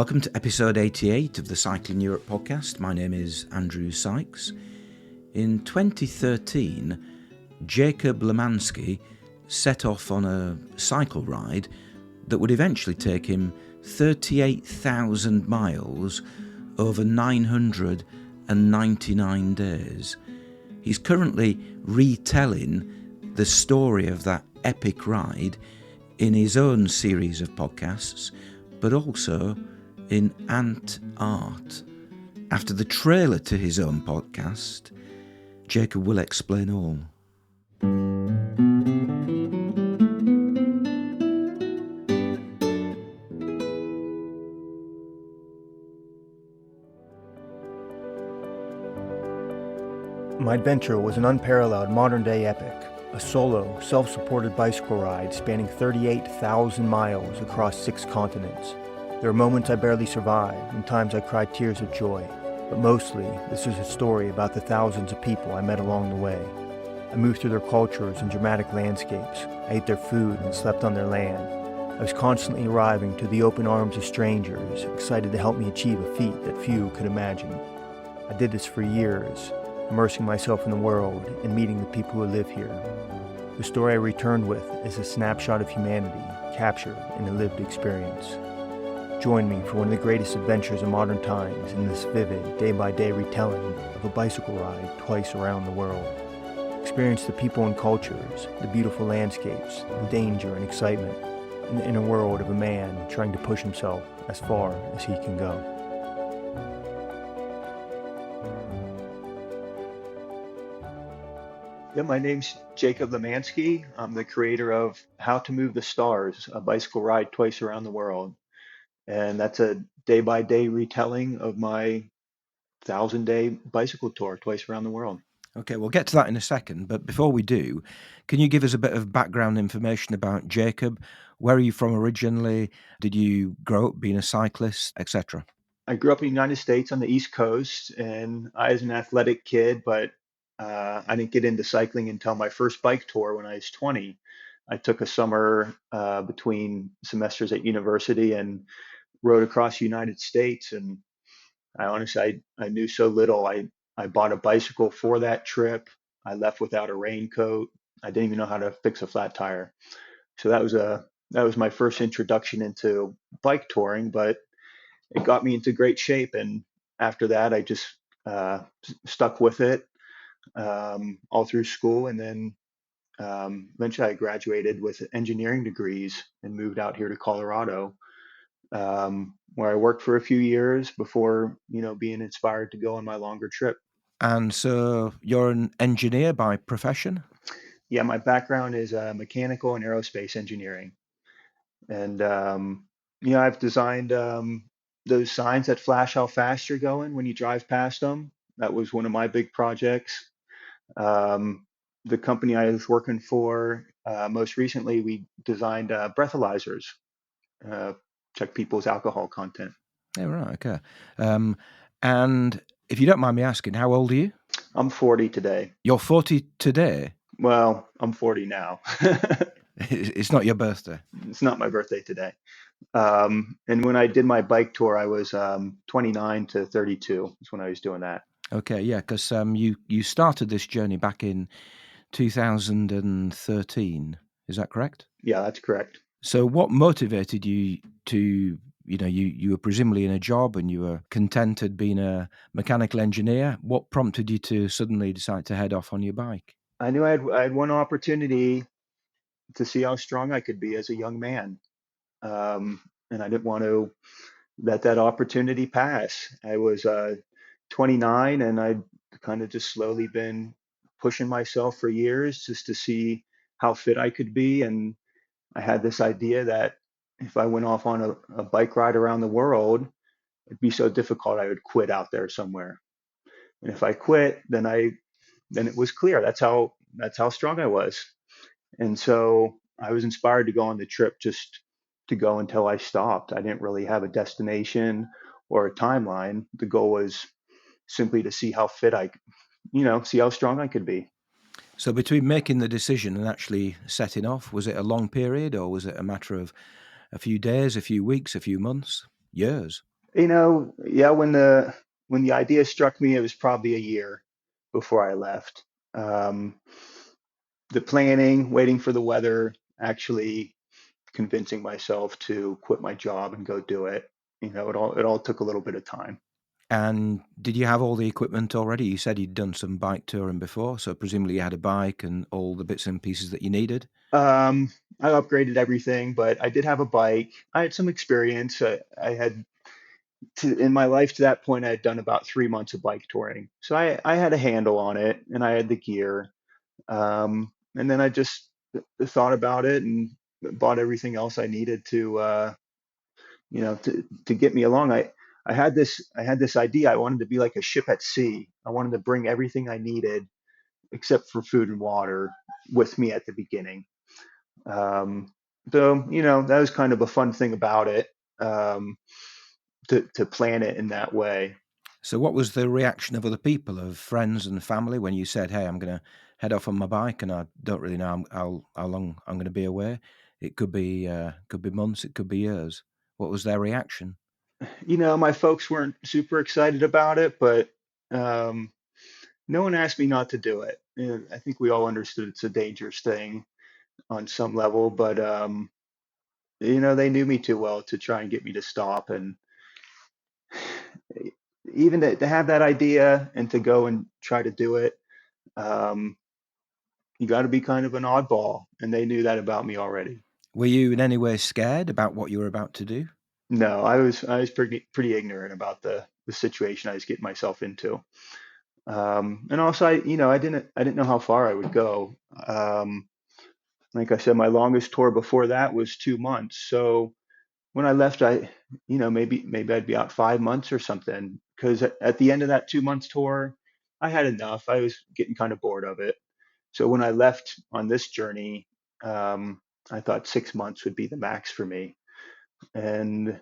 Welcome to episode 88 of the Cycling Europe podcast. My name is Andrew Sykes. In 2013, Jacob Lemanski set off on a cycle ride that would eventually take him 38,000 miles over 999 days. He's currently retelling the story of that epic ride in his own series of podcasts, but also in Ant Art. After the trailer to his own podcast, Jacob will explain all. My adventure was an unparalleled modern-day epic, a solo, self-supported bicycle ride spanning 38,000 miles across 6 continents. There are moments I barely survived, and times I cried tears of joy, but mostly this is a story about the thousands of people I met along the way. I moved through their cultures and dramatic landscapes. I ate their food and slept on their land. I was constantly arriving to the open arms of strangers, excited to help me achieve a feat that few could imagine. I did this for years, immersing myself in the world and meeting the people who live here. The story I returned with is a snapshot of humanity captured in a lived experience. Join me for one of the greatest adventures of modern times in this vivid, day-by-day retelling of a bicycle ride twice around the world. Experience the people and cultures, the beautiful landscapes, the danger and excitement, and the inner world of a man trying to push himself as far as he can go. Yeah, my name's Jacob Lemanski. I'm the creator of How to Move the Stars, a bicycle ride twice around the world. And that's a day-by-day retelling of my 1,000-day bicycle tour twice around the world. Okay, we'll get to that in a second, but before we do, can you give us a bit of background information about Jacob? Where are you from originally? Did you grow up being a cyclist, etc.? I grew up in the United States on the East Coast, and I was an athletic kid, but I didn't get into cycling until my first bike tour when I was 20. I took a summer between semesters at university and rode across the United States. And I honestly, I knew so little. I bought a bicycle for that trip. I left without a raincoat. I didn't even know how to fix a flat tire. So that was my first introduction into bike touring, but it got me into great shape. And after that, I just stuck with it all through school. And then eventually I graduated with engineering degrees and moved out here to Colorado, where I worked for a few years before, being inspired to go on my longer trip. And so you're an engineer by profession? Yeah, my background is mechanical and aerospace engineering. And, I've designed those signs that flash how fast you're going when you drive past them. That was one of my big projects. The company I was working for, most recently, we designed breathalyzers, check people's alcohol content. Yeah, right, okay. And if you don't mind me asking, how old are you? I'm 40 today. You're 40 today? Well, I'm 40 now. It's not your birthday? It's not my birthday today. And when I did my bike tour, I was 29 to 32 is when I was doing that. Okay, yeah, because you started this journey back in 2013. Is that correct? Yeah, that's correct. So what motivated you to, you were presumably in a job and you were contented being a mechanical engineer. What prompted you to suddenly decide to head off on your bike? I knew I had one opportunity to see how strong I could be as a young man. And I didn't want to let that opportunity pass. I was 29 and I'd kind of just slowly been pushing myself for years just to see how fit I could be. And I had this idea that if I went off on a bike ride around the world, it'd be so difficult I would quit out there somewhere. And if I quit, then it was clear that's how strong I was. And so I was inspired to go on the trip just to go until I stopped. I didn't really have a destination or a timeline. The goal was simply to see how fit see how strong I could be. So between making the decision and actually setting off, was it a long period or was it a matter of a few days, a few weeks, a few months, years? Yeah, when the idea struck me, it was probably a year before I left. Um, the planning, waiting for the weather, actually convincing myself to quit my job and go do it. It all took a little bit of time. And did you have all the equipment already? You said you'd done some bike touring before, so presumably you had a bike and all the bits and pieces that you needed. Um, I upgraded everything, but I did have a bike. I had some experience. I had in my life to that point, I had done about 3 months of bike touring, so I had a handle on it, and I had the gear. And then I just thought about it and bought everything else I needed to get me along. I had this idea. I wanted to be like a ship at sea. I wanted to bring everything I needed except for food and water with me at the beginning. Um, so that was kind of a fun thing about it, um, to plan it in that way. So what was the reaction of other people, of friends and family, when you said, "Hey, I'm going to head off on my bike, and I don't really know how long I'm going to be away. It could be months, it could be years." What was their reaction? My folks weren't super excited about it, but um, no one asked me not to do it. And I think we all understood it's a dangerous thing on some level, but they knew me too well to try and get me to stop. And even to have that idea and to go and try to do it, um, you got to be kind of an oddball, and they knew that about me already. Were you in any way scared about what you were about to do? No, I was pretty ignorant about the situation I was getting myself into. And also, I didn't know how far I would go. Like I said, my longest tour before that was 2 months. So when I left, maybe I'd be out 5 months or something. Because at the end of that 2 months tour, I had enough. I was getting kind of bored of it. So when I left on this journey, um, I thought 6 months would be the max for me. And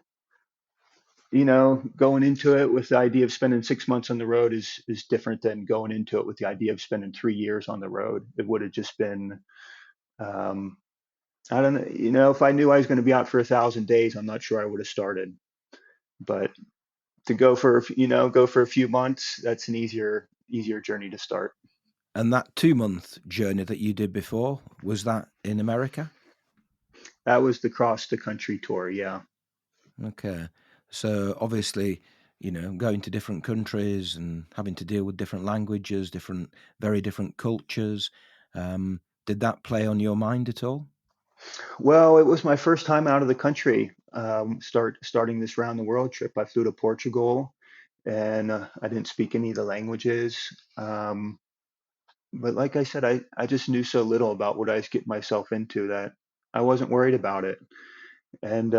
going into it with the idea of spending 6 months on the road is different than going into it with the idea of spending 3 years on the road. It would have just been, um, I don't know, if I knew I was going to be out for 1,000 days, I'm not sure I would have started. But to go for a few months, that's an easier journey to start. And that 2-month journey that you did before, was that in America? That was the cross the country tour. Yeah. Okay. So obviously, going to different countries and having to deal with different languages, very different cultures. Did that play on your mind at all? Well, it was my first time out of the country. Starting this round the world trip, I flew to Portugal, and I didn't speak any of the languages. Um, but like I said, I just knew so little about what I was getting myself into that I wasn't worried about it. And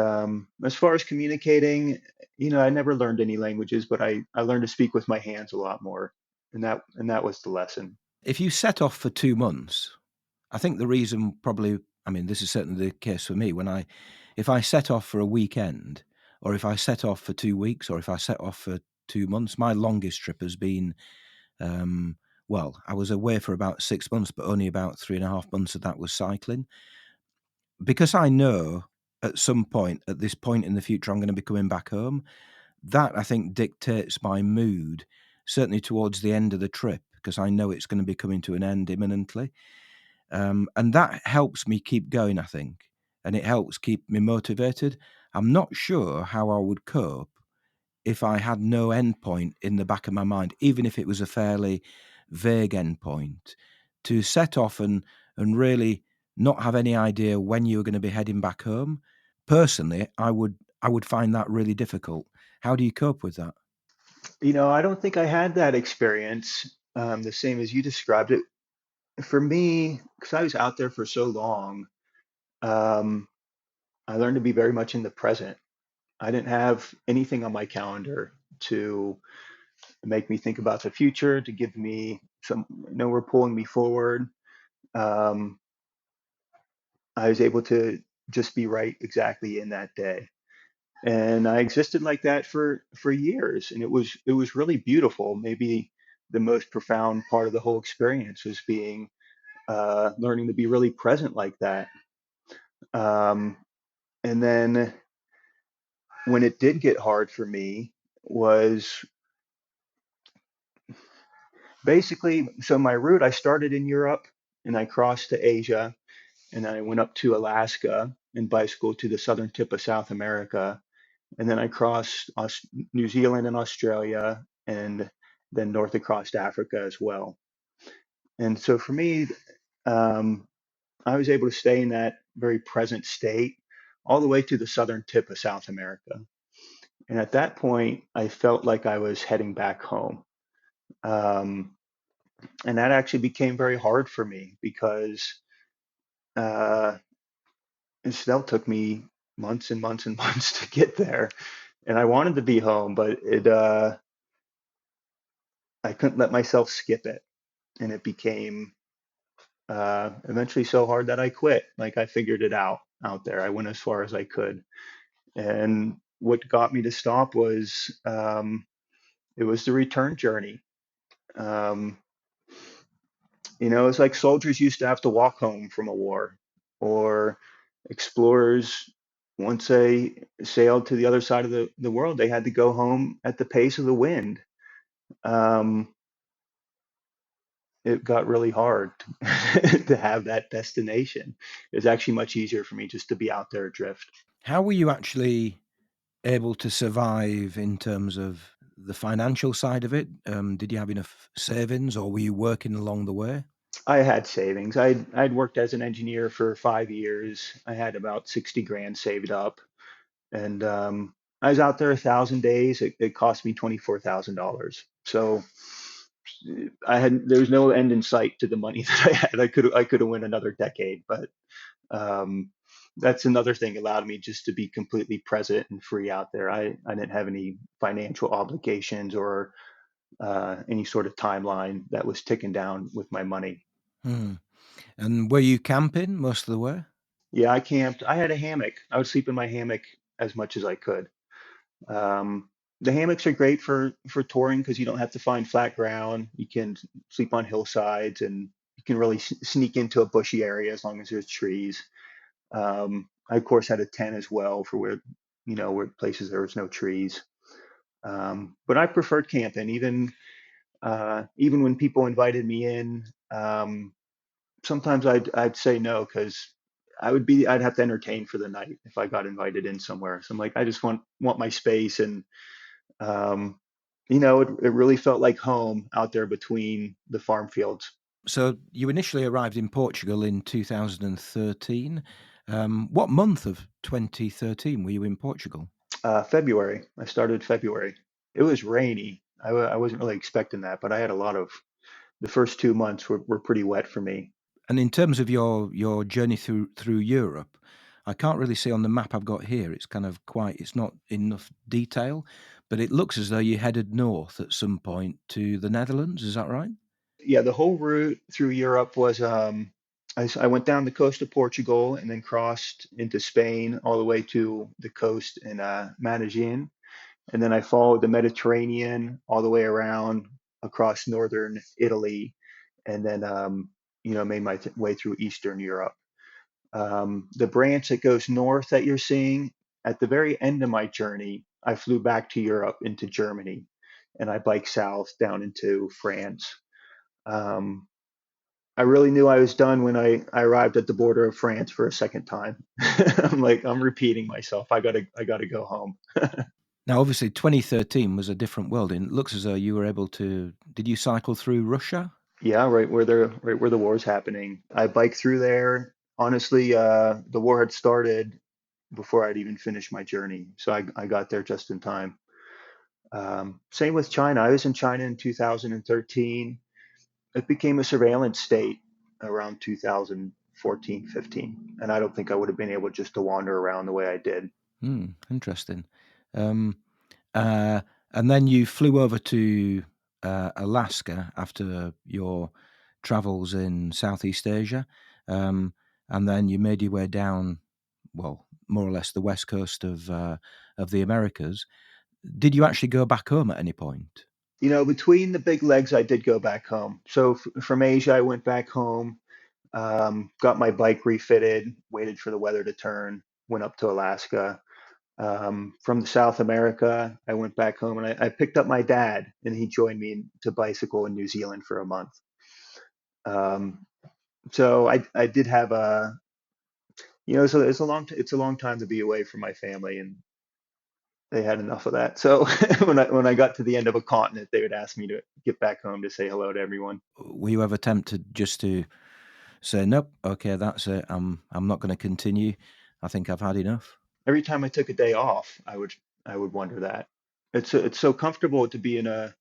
as far as communicating, I never learned any languages, but I learned to speak with my hands a lot more, and that was the lesson. If you set off for 2 months, I think the reason probably, I mean, this is certainly the case for me. If I set off for a weekend, or if I set off for 2 weeks, or if I set off for 2 months, my longest trip has been, um, well, I was away for about 6 months, but only about 3.5 months of that was cycling. Because I know at some point, at this point in the future, I'm going to be coming back home. That I think dictates my mood, certainly towards the end of the trip, because I know it's going to be coming to an end imminently. And that helps me keep going, I think, and it helps keep me motivated. I'm not sure how I would cope if I had no endpoint in the back of my mind, even if it was a fairly vague endpoint. To set off and really not have any idea when you were going to be heading back home. Personally, I would find that really difficult. How do you cope with that? I don't think I had that experience, the same as you described it. For me, because I was out there for so long, um, I learned to be very much in the present. I didn't have anything on my calendar to make me think about the future, to give me some, we're pulling me forward. Um, I was able to just be right exactly in that day. And I existed like that for years, and it was really beautiful. Maybe the most profound part of the whole experience was learning to be really present like that. Um, and then when it did get hard for me was basically, so my route, I started in Europe and I crossed to Asia and then I went up to Alaska and bicycled to the southern tip of South America. And then I crossed New Zealand and Australia and then north across Africa as well. And so for me, um, I was able to stay in that very present state all the way to the southern tip of South America. And at that point, I felt like I was heading back home. Um, and that actually became very hard for me because uh, it still took me months and months and months to get there. And I wanted to be home, but I couldn't let myself skip it. And it became eventually so hard that I quit. Like I figured it out there. I went as far as I could. And what got me to stop was it was the return journey. Um, it's like soldiers used to have to walk home from a war, or explorers, once they sailed to the other side of the world, they had to go home at the pace of the wind. Um, it got really hard to have that destination. It was actually much easier for me just to be out there adrift. How were you actually able to survive in terms of the financial side of it? Did you have enough savings, or were you working along the way? I had savings. I'd worked as an engineer for 5 years. I had about 60 grand saved up, and I was out there 1,000 days. It cost me $24,000. So there was no end in sight to the money that I had. I could have went another decade, but um, that's another thing allowed me just to be completely present and free out there. I didn't have any financial obligations or any sort of timeline that was ticking down with my money. Hmm. And were you camping most of the way? Yeah, I camped. I had a hammock. I would sleep in my hammock as much as I could. Um, the hammocks are great for touring because you don't have to find flat ground. You can sleep on hillsides and you can really sneak into a bushy area as long as there's trees. I of course had a tent as well for where places there was no trees. But I preferred camping, even when people invited me in. Sometimes I'd say no because I'd have to entertain for the night if I got invited in somewhere. So I'm like, I just want my space, and um, it really felt like home out there between the farm fields. So you initially arrived in Portugal in 2013. What month of 2013 were you in Portugal? February, I started February. It was rainy. I wasn't really expecting that, but I had a lot of the first 2 months were pretty wet for me. And in terms of your journey through Europe, I can't really see on the map I've got here. It's kind of it's not enough detail, but it looks as though you headed north at some point to the Netherlands. Is that right? Yeah, the whole route through Europe was I went down the coast of Portugal and then crossed into Spain all the way to the coast in Medellin, and then I followed the Mediterranean all the way around across northern Italy, and then made my way through Eastern Europe. The branch that goes north that you're seeing at the very end of my journey, I flew back to Europe into Germany, and I biked south down into France. Um, I really knew I was done when I arrived at the border of France for a second time. I'm like, I'm repeating myself. I gotta go home. Now, obviously, 2013 was a different world, and it looks as though you were able to. Did you cycle through Russia? Yeah, right where the war's happening. I biked through there. Honestly, the war had started before I'd even finished my journey, so I got there just in time. Same with China. I was in China in 2013. It became a surveillance state around 2014, 15, and I don't think I would have been able just to wander around the way I did. Hmm, interesting. Um, uh, and then you flew over to Alaska after your travels in Southeast Asia, um, and then you made your way down, well, more or less the west coast of the Americas. Did you actually go back home at any point? Between the big legs, I did go back home. So from Asia, I went back home, got my bike refitted, waited for the weather to turn, went up to Alaska. From South America, I went back home and I picked up my dad, and he joined me to bicycle in New Zealand for a month. Um, so I did have a, so it's a long time to be away from my family, and they had enough of that. So when I got to the end of a continent, they would ask me to get back home to say hello to everyone. Were you ever tempted just to say, nope, okay, that's it, I'm not going to continue, I think I've had enough? Every time I took a day off, I would wonder that. It's so comfortable to be in a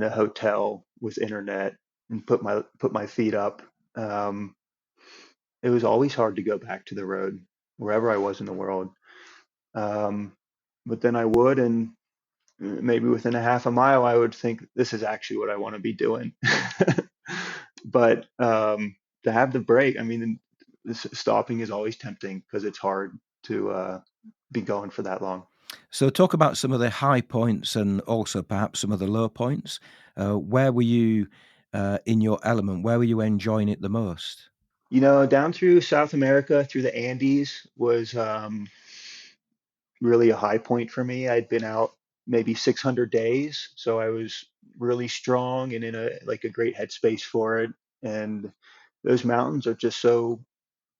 hotel with internet and put my feet up. Um, it was always hard to go back to the road wherever I was in the world. Um, but then I would, and maybe within a half a mile, I would think this is actually what I want to be doing. But to have the break, I mean, stopping is always tempting because it's hard to be going for that long. So talk about some of the high points and also perhaps some of the low points. Where were you in your element? Where were you enjoying it the most? Down through South America, through the Andes was really a high point for me. I'd been out maybe 600 days, so I was really strong and in a great headspace for it. And those mountains are just so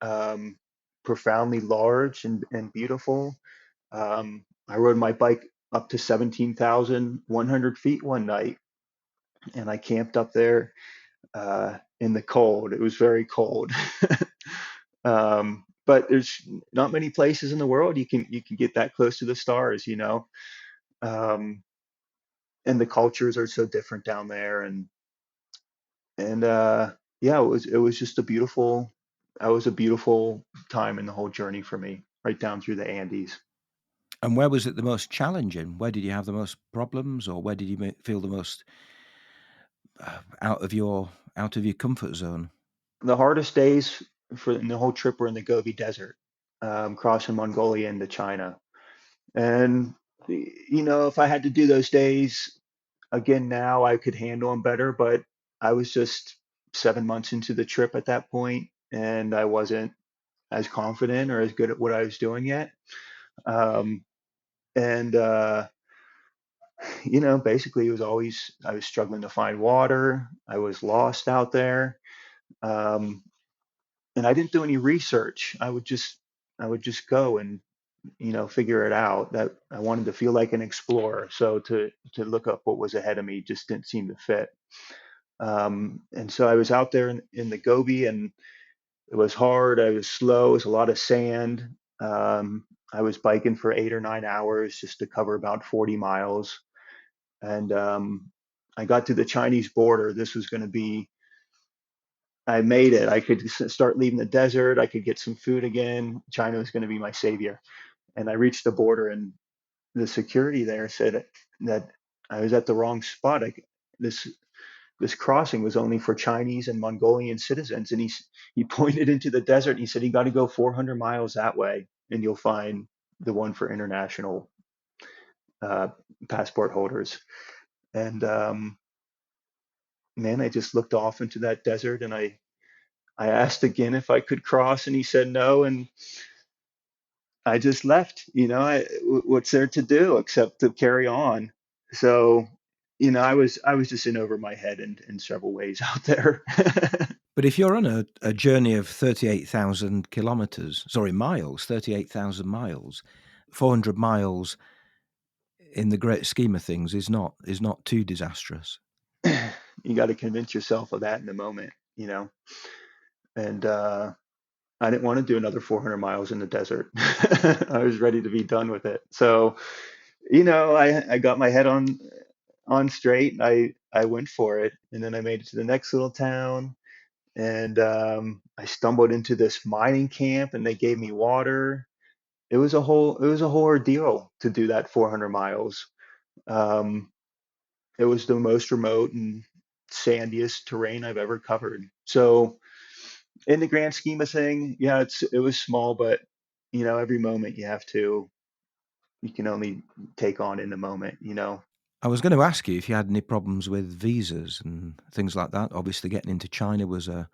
um, profoundly large and beautiful. I rode my bike up to 17,100 feet one night, and I camped up there in the cold. It was very cold. But there's not many places in the world you can get that close to the stars. Um, and the cultures are so different down there, and yeah, it was just a beautiful. That was a beautiful time in the whole journey for me, right down through the Andes. And where was it the most challenging? Where did you have the most problems, or where did you feel the most out of your comfort zone? The hardest days for in the whole trip were in the Gobi Desert, crossing Mongolia into China. And if I had to do those days again now, I could handle them better. But I was just 7 months into the trip at that point, and I wasn't as confident or as good at what I was doing yet. Um, and basically, it was always I was struggling to find water. I was lost out there. Um, and I didn't do any research. I would just go and figure it out. That I wanted to feel like an explorer. So to look up what was ahead of me just didn't seem to fit. And so I was out there in the Gobi, and it was hard. I was slow. It was a lot of sand. I was biking for 8 or 9 hours just to cover about 40 miles. And I got to the Chinese border. This was going to be I made it. I could start leaving the desert. I could get some food again. China was going to be my savior. And I reached the border, and the security there said that I was at the wrong spot. This this crossing was only for Chinese and Mongolian citizens. And he pointed into the desert, and he said, "You got to go 400 miles that way, and you'll find the one for international uh, passport holders." And man, I just looked off into that desert, and I asked again if I could cross, and he said no, and I just left. What's there to do except to carry on? So, I was just in over my head in several ways out there. But if you're on a journey of 38,000 kilometers, sorry, miles, 38,000 miles, 400 miles in the great scheme of things is not too disastrous. You got to convince yourself of that in the moment. And I didn't want to do another 400 miles in the desert. I was ready to be done with it. So, I got my head on straight. And I went for it, and then I made it to the next little town, and I stumbled into this mining camp, and they gave me water. It was a whole ordeal to do that 400 miles. Um, it was the most remote and sandiest terrain I've ever covered. So in the grand scheme of thing, yeah, it was small, but every moment you can only take on in the moment. I was going to ask you if you had any problems with visas and things like that. Obviously, getting into China was a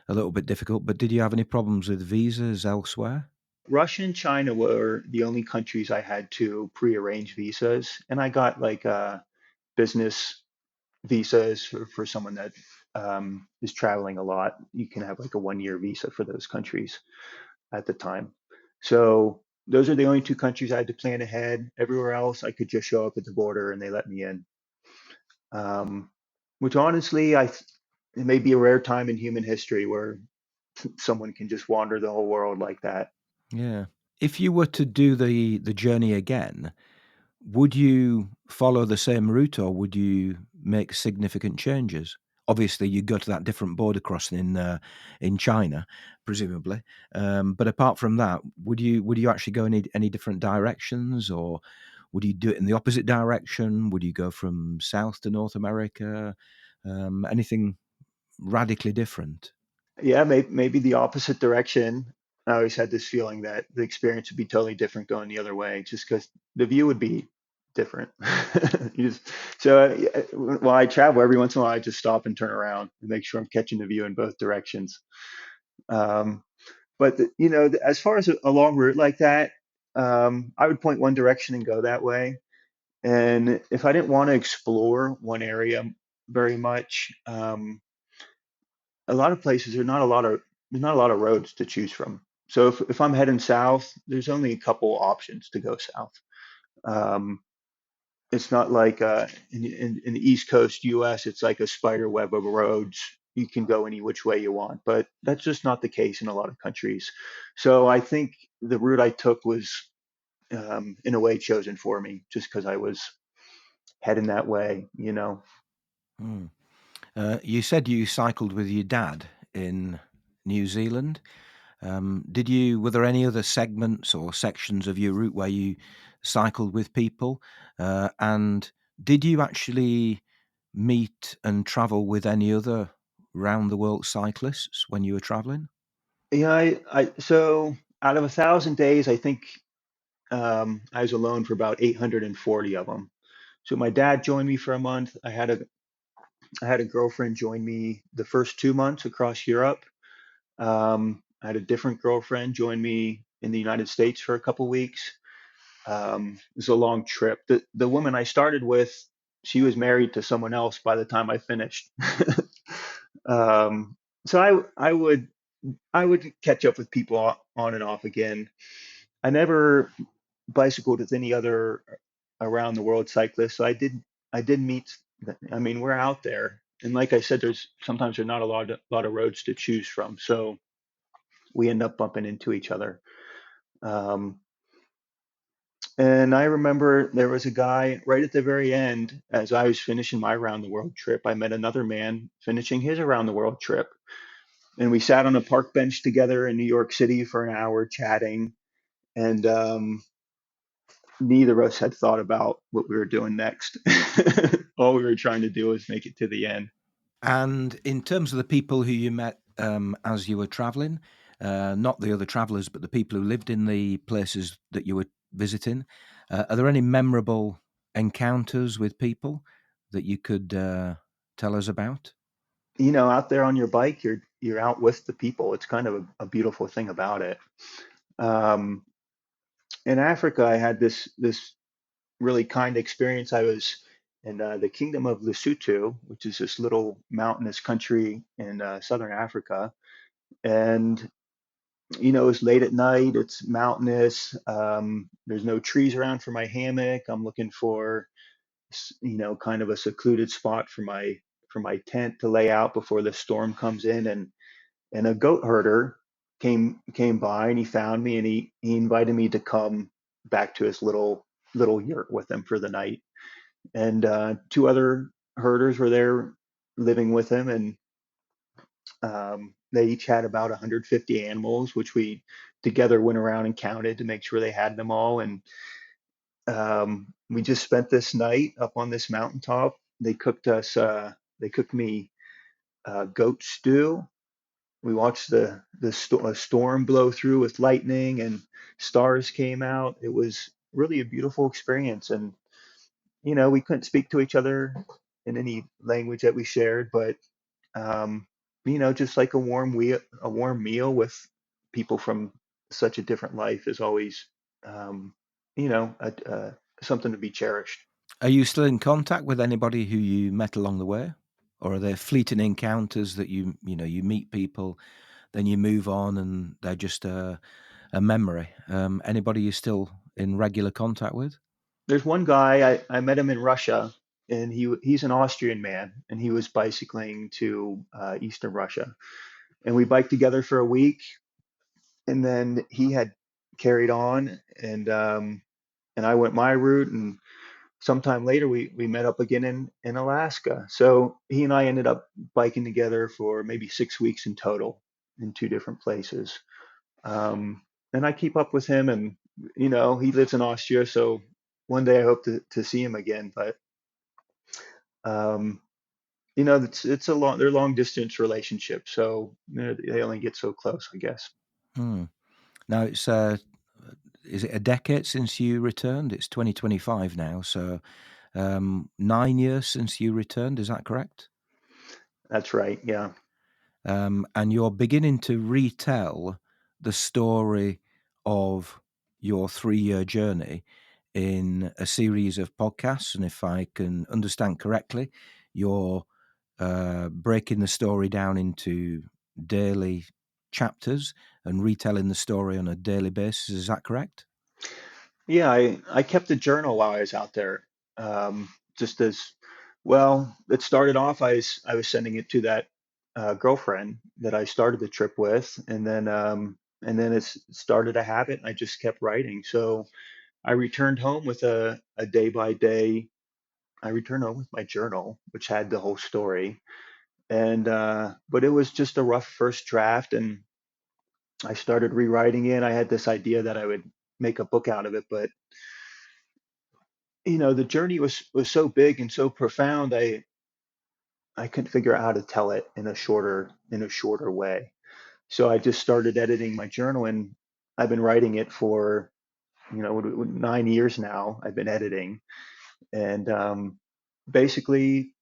little bit difficult, but did you have any problems with visas elsewhere? Russia and China were the only countries I had to pre-arrange visas, and I got like business visas for someone that is traveling a lot. You can have like a 1 year visa for those countries at the time. So those are the only two countries I had to plan ahead. Everywhere else, I could just show up at the border and they let me in. Um, which honestly, it may be a rare time in human history where someone can just wander the whole world like that. Yeah. If you were to do the journey again, would you follow the same route or would you make significant changes? Obviously, you go to that different border crossing in China, presumably. But apart from that, would you actually go any different directions, or would you do it in the opposite direction? Would you go from South to North America? Anything radically different? Yeah, maybe the opposite direction. I always had this feeling that the experience would be totally different going the other way, just because the view would be different. You just, so while I travel, every once in a while, I just stop and turn around and make sure I'm catching the view in both directions. Um, but as far as a long route like that, I would point one direction and go that way. And if I didn't want to explore one area very much, a lot of places there's not a lot of roads to choose from. So if I'm heading south, there's only a couple options to go south. Um, it's not like in the East Coast U.S. It's like a spider web of roads. You can go any which way you want, but that's just not the case in a lot of countries. So I think the route I took was in a way chosen for me, just because I was heading that way. Hmm. You said you cycled with your dad in New Zealand. Were there any other segments or sections of your route where you cycled with people? And did you actually meet and travel with any other round the world cyclists when you were traveling? Yeah, so out of 1,000 days, I think I was alone for about 840 of them. So my dad joined me for a month. I had a girlfriend join me the first 2 months across Europe. I had a different girlfriend join me in the United States for a couple weeks. It was a long trip. The woman I started with, she was married to someone else by the time I finished. um, so I would catch up with people on and off again. I never bicycled with any other around the world cyclists. So I did meet. I mean, we're out there, and like I said, there's not a lot of roads to choose from. So we end up bumping into each other. Um, and I remember there was a guy right at the very end, as I was finishing my around the world trip. I met another man finishing his around the world trip, and we sat on a park bench together in New York City for an hour chatting. And neither of us had thought about what we were doing next. All we were trying to do was make it to the end. And in terms of the people who you met as you were traveling, not the other travelers, but the people who lived in the places that you were visiting, are there any memorable encounters with people that you could tell us about? Out there on your bike, you're out with the people. It's kind of a beautiful thing about it. Um, in Africa, I had this really kind experience. I was in the Kingdom of Lesotho, which is this little mountainous country in southern Africa, and it's late at night. It's mountainous. There's no trees around for my hammock. I'm looking for kind of a secluded spot for my tent to lay out before the storm comes in. And a goat herder came by and he found me and he invited me to come back to his little yurt with him for the night. And two other herders were there living with him, and they each had about 150 animals, which we together went around and counted to make sure they had them all. And we just spent this night up on this mountaintop. They cooked me goat stew. We watched a storm blow through with lightning and stars came out. It was really a beautiful experience. And, we couldn't speak to each other in any language that we shared, but, just like a warm meal with people from such a different life is always, um, you know, something to be cherished. Are you still in contact with anybody who you met along the way? Or are there fleeting encounters that you meet people, then you move on and they're just a memory? Anybody you're still in regular contact with? There's one guy I met him in Russia, and he's an Austrian man, and he was bicycling to Eastern Russia, and we biked together for a week, and then he had carried on, and I went my route, and sometime later we met up again in Alaska. So he and I ended up biking together for maybe 6 weeks in total in two different places. Um, and I keep up with him, and he lives in Austria, so one day I hope to see him again. But um, it's they're long distance relationships, so they only get so close, I guess. Hmm. Now it's is it a decade since you returned? It's 2025 now, so 9 years since you returned. Is that correct? That's right. Yeah. And you're beginning to retell the story of your 3-year journey in a series of podcasts. And if I can understand correctly, you're breaking the story down into daily chapters and retelling the story on a daily basis. Is that correct? Yeah, I kept a journal while I was out there. Just as well, it started off, I was sending it to that girlfriend that I started the trip with, and then it started a habit, and I just kept writing. So I returned home with a day by day. I returned home with my journal, which had the whole story, and but it was just a rough first draft, and I started rewriting it. I had this idea that I would make a book out of it, but the journey was so big and so profound. I couldn't figure out how to tell it in a shorter way. So I just started editing my journal, and I've been writing it for 9 years now. I've been editing, and basically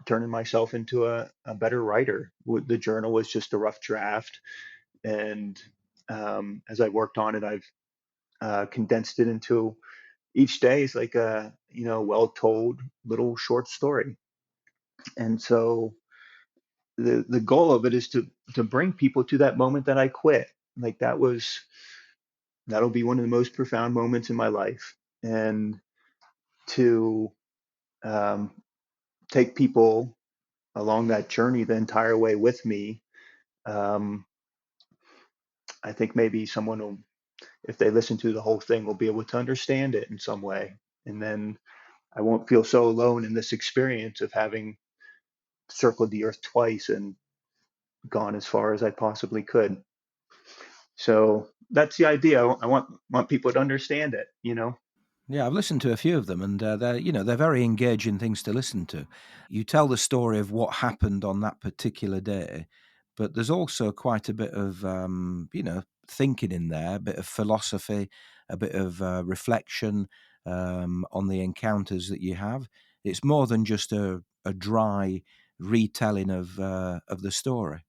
turning myself into a better writer. The journal was just a rough draft, and as I worked on it, I've condensed it into each day is like a well told little short story. And so the goal of it is to bring people to that moment that I quit. Like that'll be one of the most profound moments in my life, and to um, take people along that journey the entire way with me. um, I think maybe someone will, if they listen to the whole thing, will be able to understand it in some way, and then I won't feel so alone in this experience of having circled the earth twice and gone as far as I possibly could. So that's the idea. I want people to understand it. Yeah, I've listened to a few of them, and they're very engaging things to listen to. You tell the story of what happened on that particular day, but there's also quite a bit of thinking in there, a bit of philosophy, a bit of reflection on the encounters that you have. It's more than just a dry retelling of the story.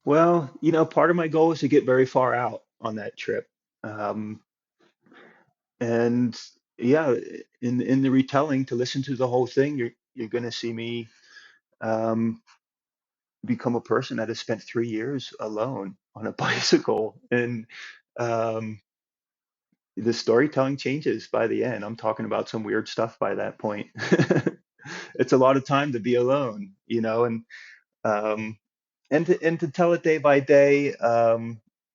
Well, part of my goal is to get very far out on that trip. Um, and yeah, in the retelling, to listen to the whole thing, you're going to see me um, become a person that has spent 3 years alone on a bicycle, and um, the storytelling changes by the end. I'm talking about some weird stuff by that point. It's a lot of time to be alone, um, and to tell it day by day.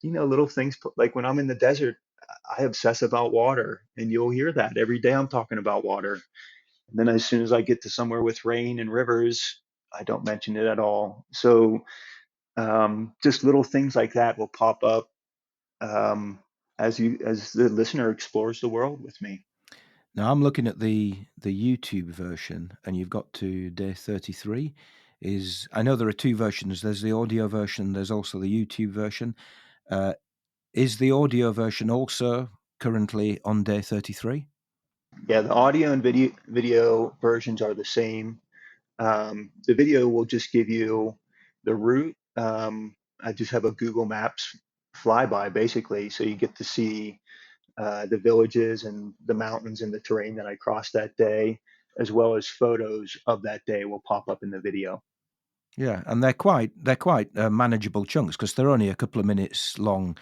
Little things like when I'm in the desert, I obsess about water, and you'll hear that every day. I'm talking about water, and then as soon as I get to somewhere with rain and rivers, I don't mention it at all. So just little things like that will pop up um, as the listener explores the world with me. Now I'm looking at the YouTube version, and you've got to day 33. Is I know there are two versions. There's the audio version. There's also the YouTube version. Uh, is the audio version also currently on day 33? Yeah, the audio and video versions are the same. The video will just give you the route. I just have a Google Maps flyby basically. So you get to see the villages and the mountains and the terrain that I crossed that day, as well as photos of that day will pop up in the video. Yeah, and they're quite manageable chunks because they're only a couple of minutes long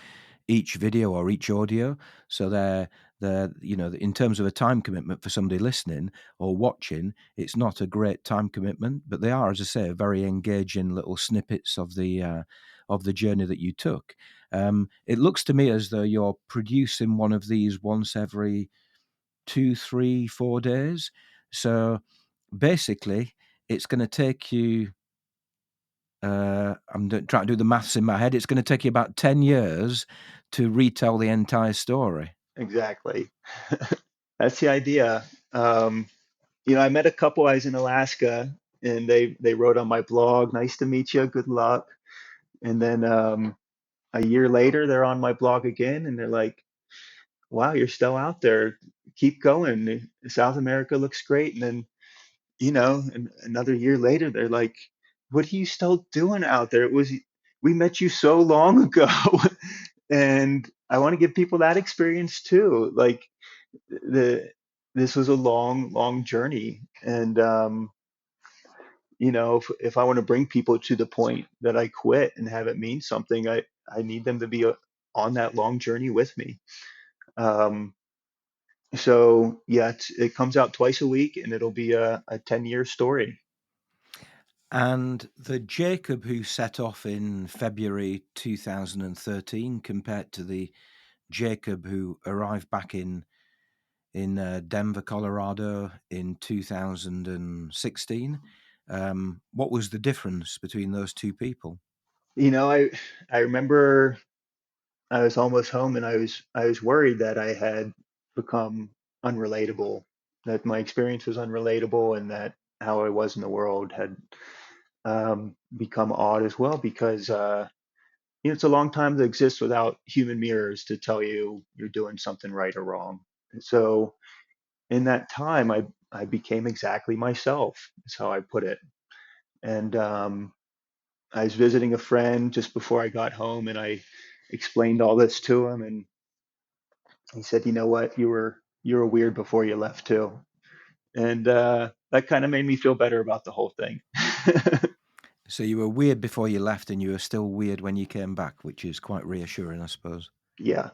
each video or each audio. So they're in terms of a time commitment for somebody listening or watching, it's not a great time commitment, but they are, as I say, very engaging little snippets of the journey that you took. It looks to me as though you're producing one of these once every 2, 3, 4 days. So basically, it's going to take you. Trying to do the maths in my head. It's going to take you about 10 years to retell the entire story. Exactly. That's the idea. Um, I met a couple. I was in Alaska, and they wrote on my blog, "Nice to meet you. Good luck." And then a year later, they're on my blog again, and they're like, "Wow, you're still out there. Keep going. South America looks great." And then, and another year later, they're like, "What are you still doing out there? We met you so long ago." And I want to give people that experience too. Like the this was a long, long journey, and if I want to bring people to the point that I quit and have it mean something, I need them to be on that long journey with me. Um, so yeah, it comes out twice a week, and it'll be a 10-year story. And the Jacob who set off in February 2013 compared to the Jacob who arrived back in Denver, Colorado in 2016. What was the difference between those two people? I remember I was almost home, and I was worried that I had become unrelatable, that my experience was unrelatable, and that how I was in the world had become odd as well, because it's a long time to exist without human mirrors to tell you you're doing something right or wrong. And so in that time, I became exactly myself, is how I put it. And I was visiting a friend just before I got home, and I explained all this to him, and he said, "You know what? You were weird before you left too." And that kind of made me feel better about the whole thing. So you were weird before you left and you were still weird when you came back, which is quite reassuring, I suppose. Yeah.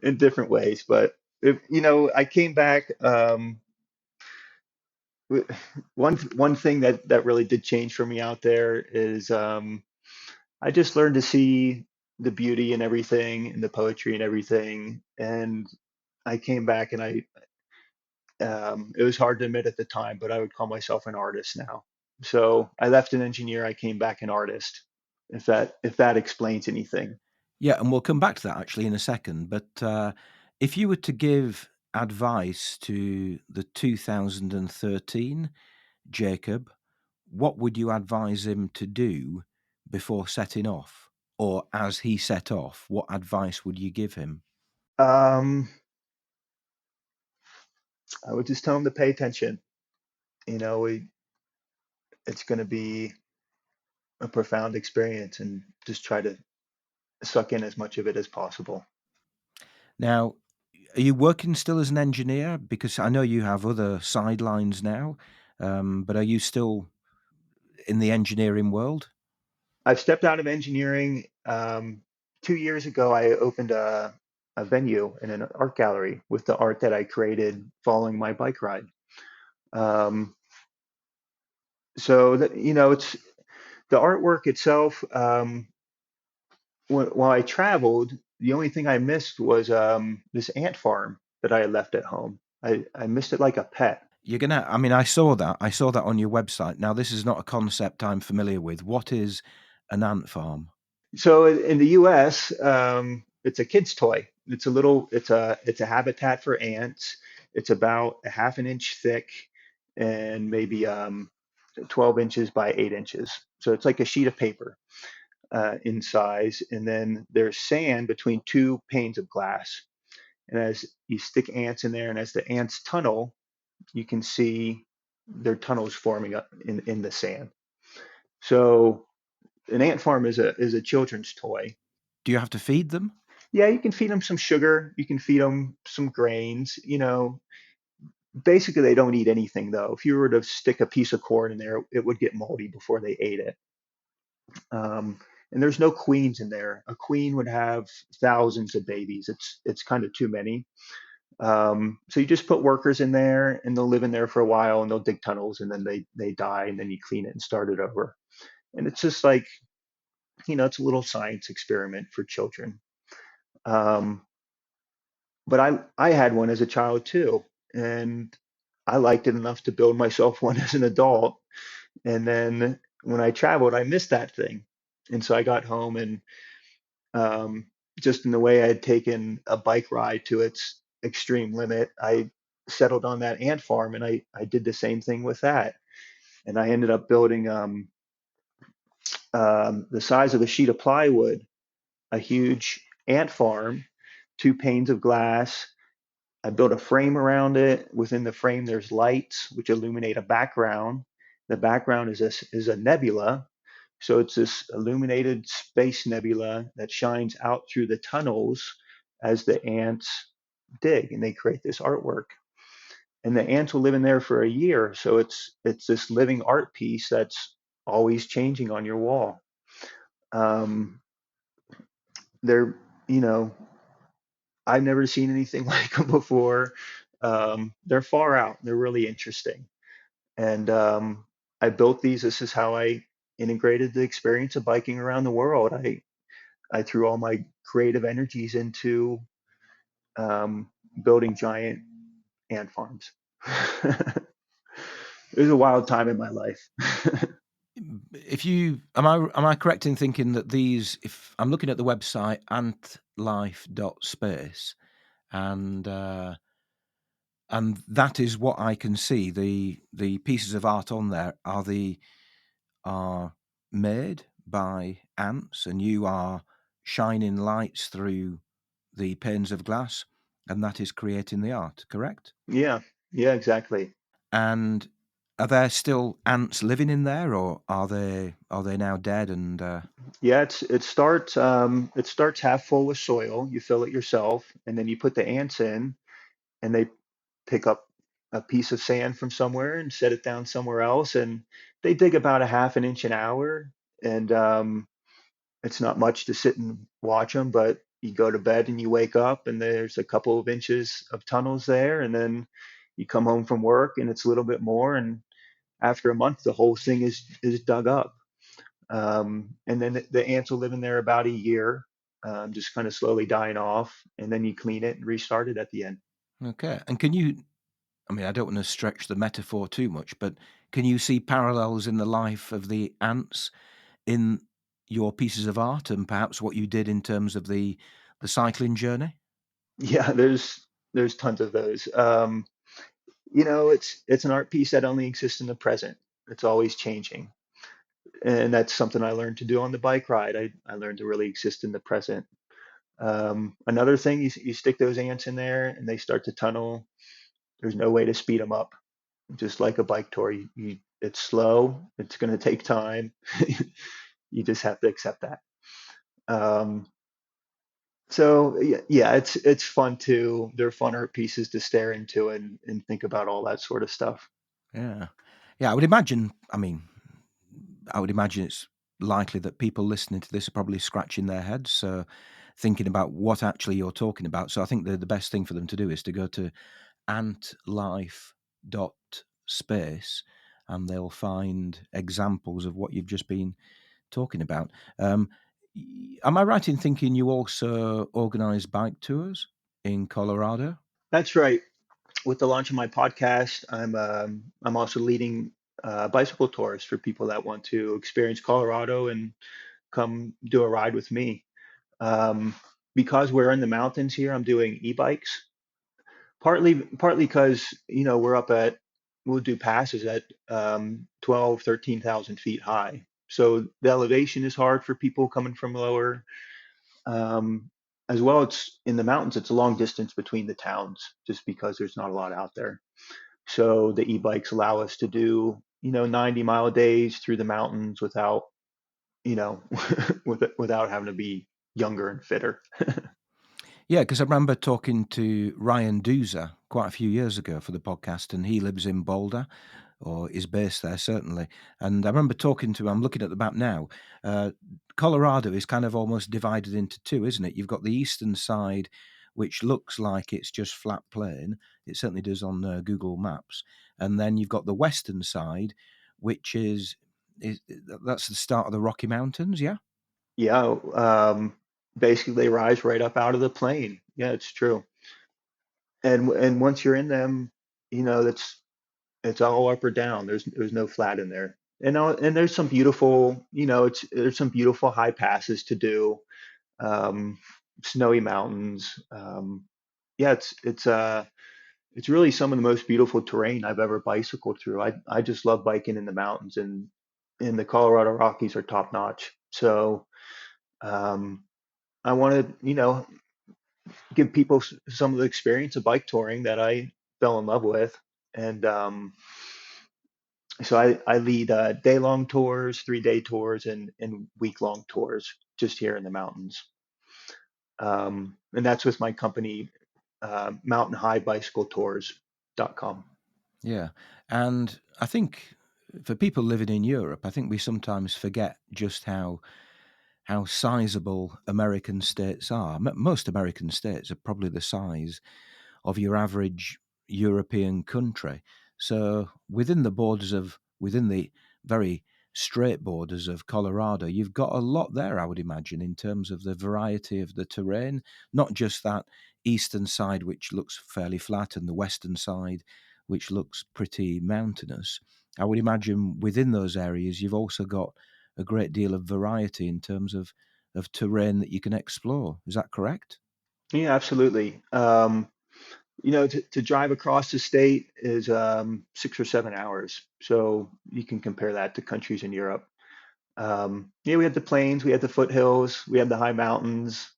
In different ways, but I came back. w- one thing that really did change for me out there is I just learned to see the beauty in everything and the poetry and everything. And I came back, and it was hard to admit at the time, but I would call myself an artist now. So I left an engineer, I came back an artist. If that explains anything. Yeah, and we'll come back to that actually in a second. But if you were to give advice to the 2013 Jacob, what would you advise him to do before setting off? Or as he set off, what advice would you give him? Um, I would just tell him to pay attention. It's going to be a profound experience, and just try to suck in as much of it as possible. Now, are you working still as an engineer? Because I know you have other sidelines now, but are you still in the engineering world? I've stepped out of engineering. 2 years ago, I opened a venue in an art gallery with the art that I created following my bike ride. Um, so that, it's the artwork itself. While I traveled, the only thing I missed was this ant farm that I had left at home. I missed it like a pet. I mean, I saw that on your website. Now, this is not a concept I'm familiar with. What is an ant farm? So in the U.S., it's a kid's toy. It's a habitat for ants. It's about a half an inch thick, and maybe 12 inches by 8 inches. So it's like a sheet of paper in size. And then there's sand between two panes of glass. And as you stick ants in there, and as the ants tunnel, you can see their tunnels forming up in the sand. So an ant farm is a children's toy. Do you have to feed them? Yeah, you can feed them some sugar, you can feed them some grains, basically they don't eat anything though. If you were to stick a piece of corn in there, it would get moldy before they ate it. Um, and there's no queens in there. A queen would have thousands of babies. It's kind of too many. So you just put workers in there, and they'll live in there for a while, and they'll dig tunnels, and then they die, and then you clean it and start it over. And it's just like, it's a little science experiment for children. Um, but I had one as a child too, and I liked it enough to build myself one as an adult. And then when I traveled, I missed that thing, and so I got home and, um, just in the way I had taken a bike ride to its extreme limit, I settled on that ant farm, and I did the same thing with that. And I ended up building, the size of a sheet of plywood, a huge ant farm, two panes of glass. I built a frame around it. Within the frame, there's lights which illuminate a background. The background is a nebula. So it's this illuminated space nebula that shines out through the tunnels as the ants dig, and they create this artwork. And the ants will live in there for a year. So it's this living art piece that's always changing on your wall. Um, they're, you know, I've never seen anything like them before. They're far out. They're really interesting. And I built these. This is how I integrated the experience of biking around the world. I threw all my creative energies into, um, building giant ant farms. It was a wild time in my life. If you am I correct in thinking that these, if I'm looking at the website antlife.space, and and that is what I can see, the pieces of art on there are made by ants, and you are shining lights through the panes of glass, and that is creating the art, correct? Yeah, yeah, exactly. And are there still ants living in there, or are they now dead? And Yeah, it starts half full with soil. You fill it yourself, and then you put the ants in, and they pick up a piece of sand from somewhere and set it down somewhere else, and they dig about a half an inch an hour. And it's not much to sit and watch them, but you go to bed and you wake up, and there's a couple of inches of tunnels there, and then you come home from work, and it's a little bit more, and after a month, the whole thing is dug up. And then the ants will live in there about a year, just kind of slowly dying off, and then you clean it and restart it at the end. okay, and can you? I mean, I don't want to stretch the metaphor too much, but can you see parallels in the life of the ants in your pieces of art, and perhaps what you did in terms of the cycling journey? Yeah, there's tons of those. It's an art piece that only exists in the present. It's always changing, and that's something I learned to do on the bike ride. I learned to really exist in the present. Another thing, you stick those ants in there, and they start to tunnel. There's no way to speed them up. Just like a bike tour, it's slow. It's going to take time. You just have to accept that. Um, so yeah, it's fun too. They're fun art pieces to stare into and think about all that sort of stuff. Yeah, yeah. I would imagine. I mean, I would imagine it's likely that people listening to this are probably scratching their heads, thinking about what actually you're talking about. So I think the best thing for them to do is to go to antlife.space, and they'll find examples of what you've just been talking about. Um, am I right in thinking you also organise bike tours in Colorado? That's right. With the launch of my podcast, I'm also leading bicycle tours for people that want to experience Colorado and come do a ride with me. Um, because we're in the mountains here, I'm doing e-bikes. Partly because we're up at we'll do passes at 12, 13,000 feet high. So the elevation is hard for people coming from lower. Um, as well, it's in the mountains. It's a long distance between the towns, just because there's not a lot out there. So the e-bikes allow us to do 90-mile days through the mountains without you know without having to be younger and fitter. Yeah, because I remember talking to Ryan Doozer quite a few years ago for the podcast, and he lives in Boulder, or is based there certainly. And I remember talking to him. I'm looking at the map now. Uh, Colorado is kind of almost divided into two, isn't it? You've got the eastern side, which looks like it's just flat plain. It certainly does on Google Maps. And then you've got the western side, which is that's the start of the Rocky Mountains. Yeah. Yeah, basically they rise right up out of the plain. Yeah, it's true. And once you're in them, that's it's all up or down. There's no flat in there. And there's some beautiful, there's some beautiful high passes to do. Um, Snowy mountains. Yeah, it's really some of the most beautiful terrain I've ever bicycled through. I just love biking in the mountains, and the Colorado Rockies are top notch. So um, I want to, give people some of the experience of bike touring that I fell in love with. And so I lead day long tours, 3 day tours, and week long tours just here in the mountains. And that's with my company, Mountain High Bicycle Tours.com. Yeah. And I think for people living in Europe, I think we sometimes forget just how sizable American states are. Most American states are probably the size of your average European country. So within the very straight borders of Colorado, you've got a lot there, I would imagine, in terms of the variety of the terrain, not just that eastern side, which looks fairly flat, and the western side, which looks pretty mountainous. I would imagine within those areas, you've also got a great deal of variety in terms of terrain that you can explore. Is that correct? Yeah, absolutely. To drive across the state is 6 or 7 hours. So you can compare that to countries in Europe. Yeah, we have the plains, we have the foothills, we have the high mountains.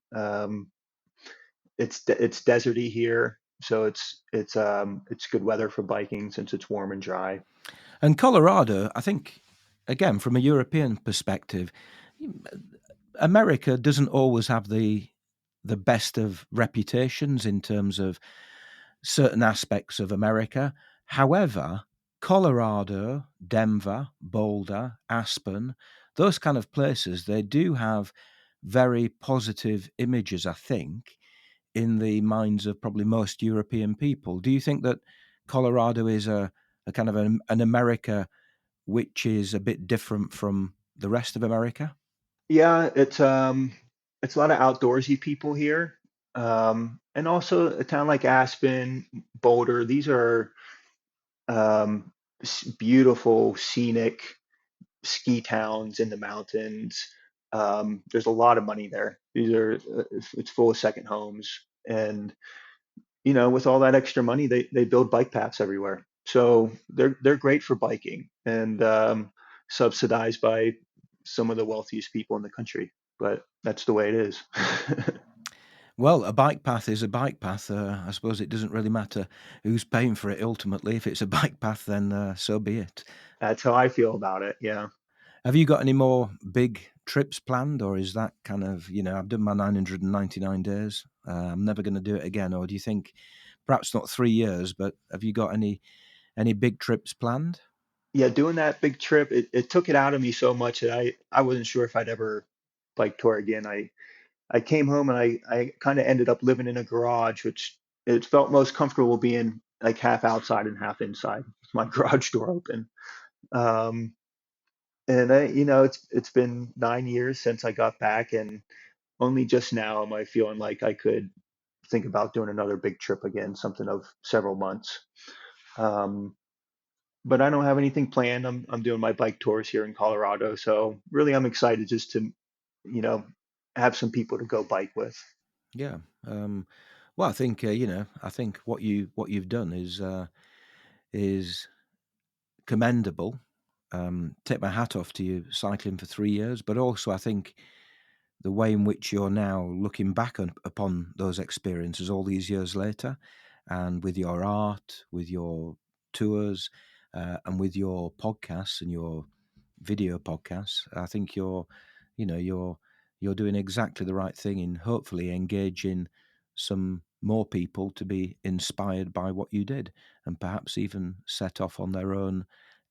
It's deserty here, so it's good weather for biking since it's warm and dry. And Colorado, I think, again, from a European perspective, America doesn't always have the best of reputations in terms of certain aspects of America. However, Colorado, Denver, Boulder, Aspen, those kind of places, they do have very positive images, I think, in the minds of probably most European people. Do you think that Colorado is a kind of an America which is a bit different from the rest of America? Yeah, it's a lot of outdoorsy people here, and also a town like Aspen, Boulder. These are um, beautiful, scenic ski towns in the mountains. There's a lot of money there. These are it's full of second homes, and with all that extra money, they build bike paths everywhere. So they're great for biking and subsidized by some of the wealthiest people in the country. But that's the way it is. Well, a bike path is a bike path. I suppose it doesn't really matter who's paying for it ultimately. If it's a bike path, then so be it. That's how I feel about it. Yeah. Have you got any more big trips planned, or is that kind of, I've done my 999 days. I'm never going to do it again. Or do you think, perhaps not 3 years, but have you got any big trips planned? Yeah, doing that big trip, it took it out of me so much that I wasn't sure if I'd ever bike tour again. I came home and I kind of ended up living in a garage, which it felt most comfortable being like half outside and half inside with my garage door open. Um, and it's been 9 years since I got back, and only just now am I feeling like I could think about doing another big trip again, something of several months. Um, but I don't have anything planned. I'm doing my bike tours here in Colorado, so really I'm excited just to, you know, have some people to go bike with. Yeah. Well, I think I think what you've done is commendable. Take my hat off to you cycling for 3 years, but also I think the way in which you're now looking back upon those experiences all these years later, and with your art, with your tours, and with your podcasts and your video podcasts, I think you're you're doing exactly the right thing in hopefully engaging some more people to be inspired by what you did, and perhaps even set off on their own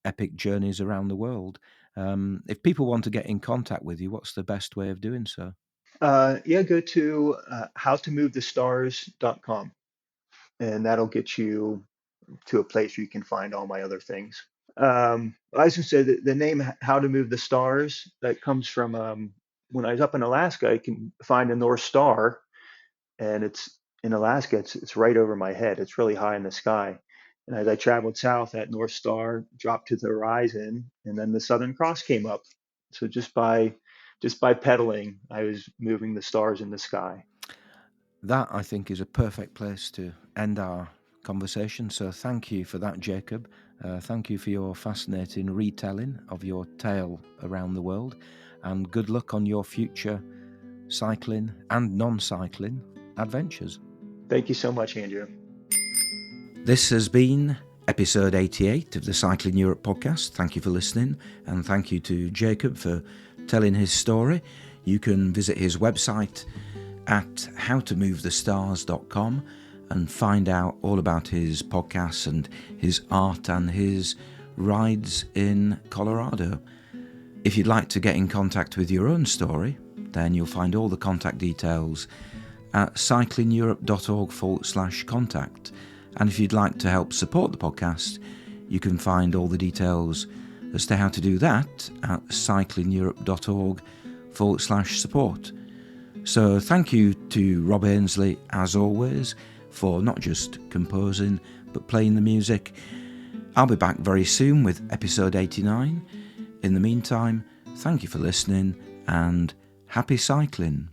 epic journeys around the world. If people want to get in contact with you, what's the best way of doing so? Go to howtomovethestars.com, and that'll get you to a place where you can find all my other things. I was going to say that the name How to Move the Stars, that comes from when I was up in Alaska, I can find a North Star, and it's in Alaska, it's right over my head. It's really high in the sky. And as I traveled south, that North Star dropped to the horizon, and then the Southern Cross came up. So just by pedaling, I was moving the stars in the sky. That, I think, is a perfect place to end our conversation. So thank you for that, Jacob. Thank you for your fascinating retelling of your tale around the world, and good luck on your future cycling and non-cycling adventures. Thank you so much, Andrew. This has been episode 88 of the Cycling Europe podcast. Thank you for listening, and thank you to Jacob for telling his story. You can visit his website at howtomovethestars.com and find out all about his podcasts and his art and his rides in Colorado. If you'd like to get in contact with your own story, then you'll find all the contact details at cyclingeurope.org/contact. And if you'd like to help support the podcast, you can find all the details as to how to do that at cyclingeurope.org/support. So thank you to Rob Ainsley, as always, for not just composing, but playing the music. I'll be back very soon with episode 89. In the meantime, thank you for listening, and happy cycling.